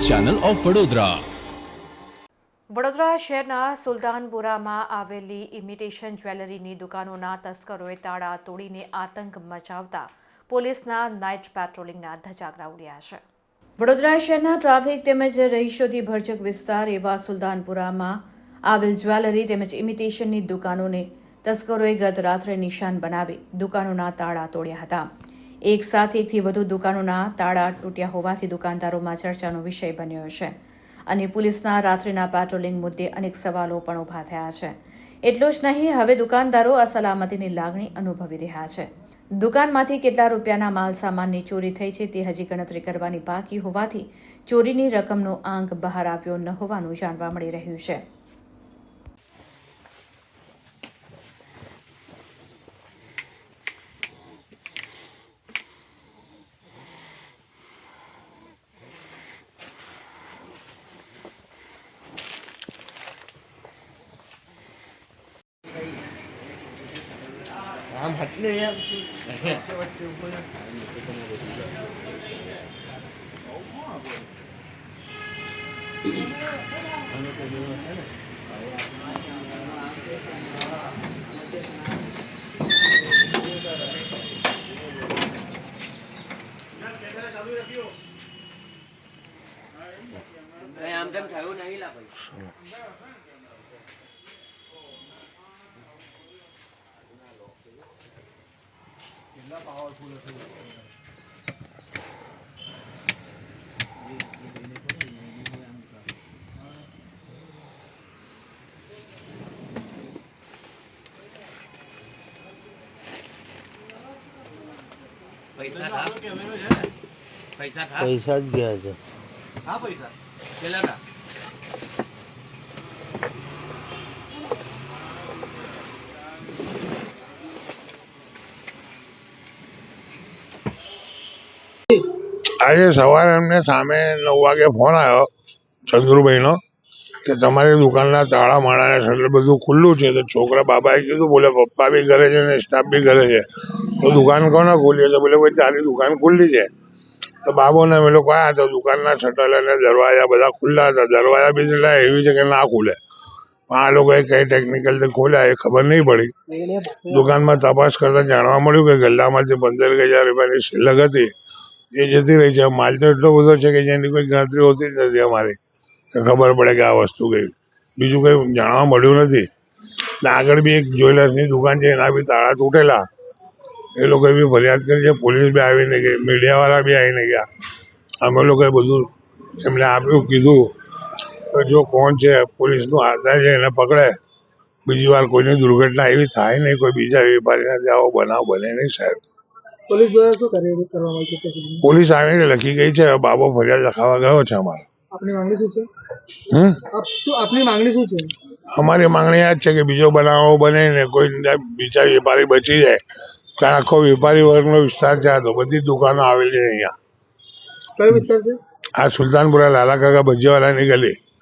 Channel of Vadodara. Vadodara શહેરના સુલતાનપુરામાં આવેલી imitation જ્વેલરીની દુકાનોના તસ્કરોએ તાળા તોડીને આતંક મચાવતા પોલીસના નાઇટ પેટ્રોલિંગના ધજાગરા ઉડ્યા છે. વડોદરા શહેરના ટ્રાફિક તેમજ રહીશોથી ભરચક વિસ્તાર એવા સુલતાનપુરામાં આવેલ જ્વેલરી તેમજ ઇમિટેશનની દુકાનોને તસ્કરોએ ગત રાત્રે નિશાન બનાવી દુકાનોના તાળા તોડ્યા હતા. એક સાથે એકથી વધુ દુકાનોના તાળા તૂટ્યા હોવાથી દુકાનદારોમાં ચર્ચાનો વિષય બન્યો છે અને પોલીસના રાત્રિના પેટ્રોલિંગ મુદ્દે અનેક સવાલો પણ ઊભા થયા છે. એટલું જ નહીં, હવે દુકાનદારો અસલામતીની લાગણી અનુભવી રહ્યા છે. દુકાનમાંથી કેટલા રૂપિયાના માલ સામાનની ચોરી થઈ છે તે હજી ગણતરી કરવાની બાકી હોવાથી ચોરીની રકમનો આંક બહાર આવ્યો ન હોવાનું જાણવા મળી રહ્યું છે. हम हटने हैं बच्चे बच्चे ऊपर आम तेम थયું નહીં લા ભાઈ. પૈસા થા પૈસા થા પૈસા જ ગયા છે. હા પૈસા કેટલા થા આજે સવારે એમને સામે 9 વાગે ફોન આવ્યો ચંદ્રુભાઈનો કે તમારી દુકાનના તાળા માળાને શટર બધું ખુલ્લું છે. તો છોકરા બાબાએ કીધું, બોલે પપ્પા બી ઘરે છે ને સ્ટાફ બી ઘરે છે, તો દુકાન કોને ખોલી છે? બોલે ભાઈ તારી દુકાન ખુલ્લી છે. તો બાબોને અમે લોકો આવ્યા તો દુકાનના શટર અને દરવાજા બધા ખુલ્લા હતા. દરવાજા બી એટલે એવી છે કે ના ખુલે, પણ આ લોકોએ કઈ ટેકનિકલ ખોલ્યા એ ખબર નહીં પડી. દુકાનમાં તપાસ કરતા જાણવા મળ્યું કે ગલ્લામાંથી 15,000 રૂપિયાની સિલક હતી એ જતી રહી છે. માલ તો એટલો બધો છે કે જેની કોઈ ગણતરી હોતી જ નથી અમારી, તો ખબર પડે કે આ વસ્તુ ગઈ. બીજું કંઈ જાણવા મળ્યું નથી. ને આગળ બી એક જ્વેલર્સની દુકાન છે, એના બી તાળા તૂટેલા. એ લોકોએ બી ફરિયાદ કરી છે, પોલીસ બી આવીને ગઈ, મીડિયાવાળા બી આવીને ગયા. અમે લોકોએ બધું એમને આપ્યું, કીધું જો કોણ છે પોલીસનું આધાર છે એને પકડે. બીજી વાર કોઈની દુર્ઘટના એવી થાય નહીં, કોઈ બીજા વેપારીના આવો બનાવ બને નહીં સાહેબ. પોલીસ દ્વારા શું કરવામાં આવી છે? પોલીસ આવીને લખી ગઈ છે, બાબો ફરિયાદ લખાવા ગયો છે અમારે. આપની માંગણી શું છે? આપની માંગણી શું છે? અમારી માંગણી આ જ છે કે બીજો બનાવો બને ને કોઈ બીજા વેપારી બચી જાય. કારણ આખો વેપારી વર્ગનો વિસ્તાર છે, આ તો બધી દુકાનો આવેલી છે અહીંયા. કયો વિસ્તાર છે? આ સુલતાનપુરા લાલા કાકા ભજીયાવાલાની ગલી.